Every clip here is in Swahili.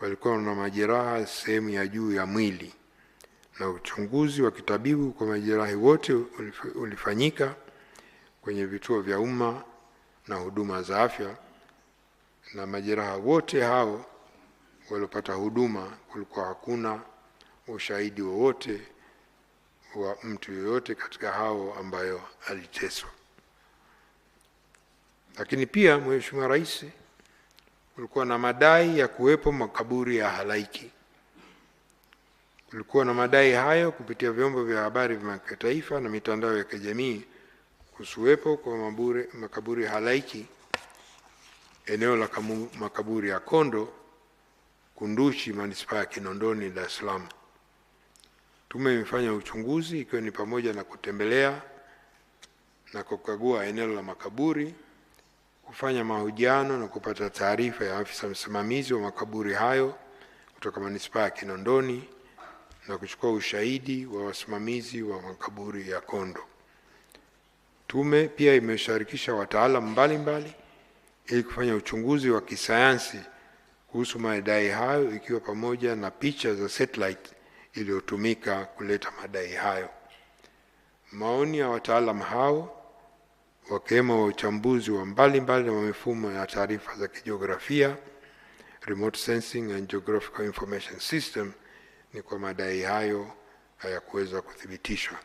walikuwa na majeraha sehemu ya juu ya mwili, na uchunguzi wa kitabibu kwa majeraha wote ulifanyika kwenye vituo vya umma na huduma za afya, na majeraha wote hao waliopata huduma kulikuwa hakuna ushahidi wowote wa mtu yoyote katika hao ambayo aliteswa. Lakini pia Mheshimiwa Rais, kulikuwa na madai ya kuwepo makaburi ya halaiki. Kulikuwa na madai hayo kupitia vyombo vya habari vya kitaifa na mitandao ya kijamii kusuwepo kwa makaburi halaiki eneo la makaburi ya Kondo, Kunduchi, manispaa ya Kinondoni, Dar es Salaam. Tume imefanya uchunguzi ikiwa ni pamoja na kutembelea na kukagua eneo la makaburi, kufanya mahojiano na kupata taarifa ya afisa msimamizi wa makaburi hayo kutoka manispaa ya Kinondoni na kuchukua ushahidi wa wasimamizi wa makaburi ya Kondo. Tume pia imeshirikisha wataalamu mbalimbali ili kufanya uchunguzi wa kisayansi kuhusu madai hayo, ikiwa pamoja na picha za satellite iliyotumika kuleta madai hayo. Maoni ya wataalamu hao, wakiwemo wa uchambuzi wa mbalimbali wa mifumo ya taarifa za kijiografia, remote sensing and geographical information system, ni kwa madai hayo hayakuweza kuthibitishwa.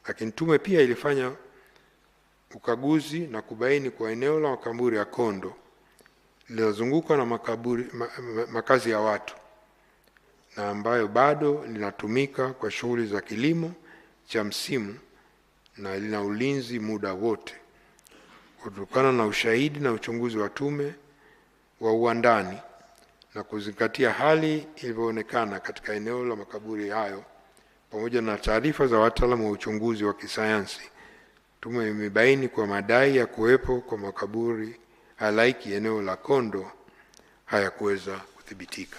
Lakini tume pia ilifanya ukaguzi na kubaini kwa eneo la makaburi ya Kondo linazungukwa na makazi ya watu na ambayo bado linatumika kwa shughuli za kilimo cha msimu na lina ulinzi muda wote. Kutokana na ushahidi na uchunguzi wa tume wa uandani na kuzingatia hali ilivyoonekana katika eneo la makaburi hayo pamoja na taarifa za wataalamu wa uchunguzi wa kisayansi, tume imebaini kwa madai ya kuwepo kwa makaburi halaiki eneo la Kondo hayakuweza kuthibitika.